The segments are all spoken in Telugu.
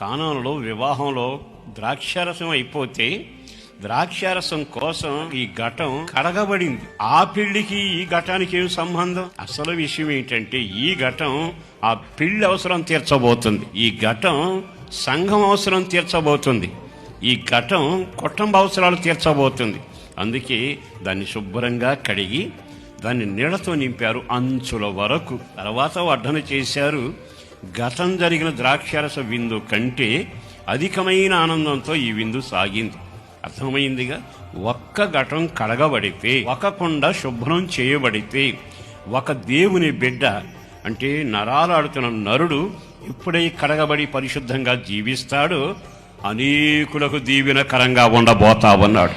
కానానులో వివాహంలో ద్రాక్షారసం అయిపోతే ద్రాక్షారసం కోసం ఈ ఘటం కడగబడింది. ఆ పెళ్లికి ఈ ఘటానికి ఏం సంబంధం? అసలు విషయం ఏంటంటే ఈ ఘటం ఆ పెళ్లి అవసరం తీర్చబోతుంది. ఈ ఘటం సంఘం అవసరం తీర్చబోతుంది. ఈ ఘటం కుటుంబ అవసరాలు తీర్చబోతుంది. అందుకే దాన్ని శుభ్రంగా కడిగి దాన్ని నీళ్లతో నింపారు అంచుల వరకు. తర్వాత వడ్డన చేశారు. ఘటం జరిగిన ద్రాక్షారస విందు కంటే అధికమైన ఆనందంతో ఈ విందు సాగింది. అర్థమైందిగా? ఒక్క ఘటం కడగబడితే, ఒక కుండ శుభ్రం చేయబడితే, ఒక దేవుని బిడ్డ అంటే నరాలాడుతున్న నరుడు ఎప్పుడై కడగబడి పరిశుద్ధంగా జీవిస్తాడో అనేకులకు దీవెనకరంగా ఉండబోతావన్నాడు.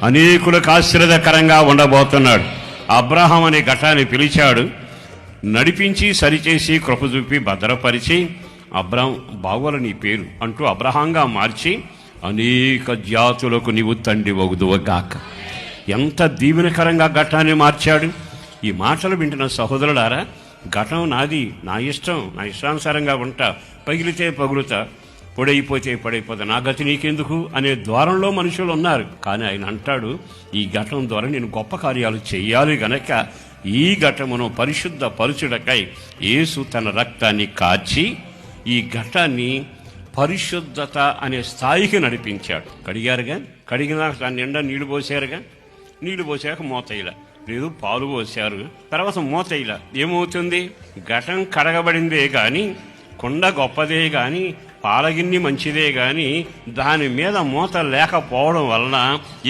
అనేకులకు ఆశీర్వాదకరంగా ఉండబోతున్నాడు. అబ్రహాం అనే ఘటాన్ని పిలిచాడు, నడిపించి సరిచేసి కృప చూపి భద్రపరిచి అబ్రహాం బాగోల నీ పేరు అంటూ అబ్రహాంగా మార్చి అనేక జాతులకు నీవు తండ్రి వగుదువగాక. ఎంత దీవెనకరంగా ఘటాన్ని మార్చాడు. ఈ మాటలు వింటున్న సహోదరులారా, ఘటం నాది, నా ఇష్టం, నా ఇష్టానుసారంగా ఉంటా, పగిలితే పగులుతా, పొడైపోతే పడైపోతా, నా గతి నీకెందుకు అనే ద్వారంలో మనుషులు ఉన్నారు. కానీ ఆయన అంటాడు, ఈ ఘటం ద్వారా నేను గొప్ప కార్యాలు చేయాలి గనక ఈ ఘటమును పరిశుద్ధ పరుచుడకై యేసు తన రక్తాన్ని కాచి ఈ ఘటాన్ని పరిశుద్ధత అనే స్థాయికి నడిపించాడు. కడిగారుగా, కడిగిన దాని నిండా నీళ్లు పోసారుగా, నీళ్లు పోసాక మూతయిలా లేదు, పాలు పోసారు, తర్వాత మూతయిలా ఏమవుతుంది? ఘటం కడగబడిందే కానీ, కుండ గొప్పదే కానీ, పాలగిన్ని మంచిదే కానీ దాని మీద మూత లేకపోవడం వలన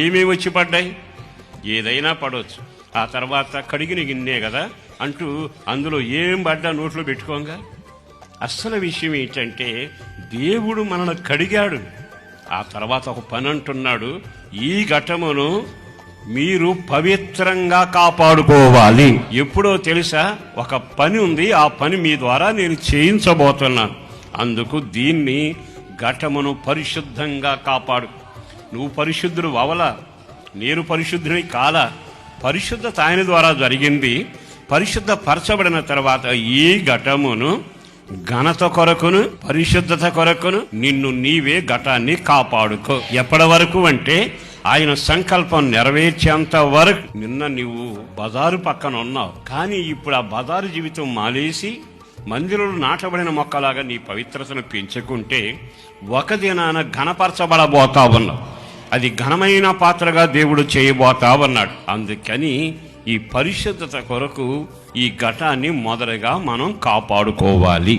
ఏమేమి వచ్చి పడ్డాయి? ఏదైనా పడవచ్చు. ఆ తర్వాత కడిగిన గిన్నే కదా అంటూ అందులో ఏం పడ్డా నోట్లో పెట్టుకోగా. అసలు విషయం ఏంటంటే దేవుడు మనల్ని కడిగాడు. ఆ తర్వాత ఒక పని అంటున్నాడు, ఈ ఘటమును మీరు పవిత్రంగా కాపాడుకోవాలి. ఎప్పుడో తెలుసా? ఒక పని ఉంది, ఆ పని మీ ద్వారా నేను చేయించబోతున్నాను. అందుకు దీన్ని ఘటమును పరిశుద్ధంగా కాపాడు. నువ్వు పరిశుద్ధుడు అవలా, నేను పరిశుద్ధుని కాలా. పరిశుద్ధత ఆయన ద్వారా జరిగింది. పరిశుద్ధ పరచబడిన తర్వాత ఈ ఘటమును ఘనత కొరకును పరిశుద్ధత కొరకును నిన్ను నీవే ఘటాన్ని కాపాడుకో. ఎప్పటి వరకు అంటే ఆయన సంకల్పం నెరవేర్చేంత వరకు. నిన్న నువ్వు బజారు పక్కన ఉన్నావు, కానీ ఇప్పుడు ఆ బజారు జీవితం మానేసి మందిరంలో నాటబడిన మొక్కలాగా నీ పవిత్రతను పెంచుకుంటే ఒక దినాన ఘనపరచబడబోతావన్నావు. అది ఘనమైన పాత్రగా దేవుడు చేయబోతావన్నాడు. అందుకని ఈ పరిశుద్ధత కొరకు ఈ ఘటాన్ని మొదటగా మనం కాపాడుకోవాలి.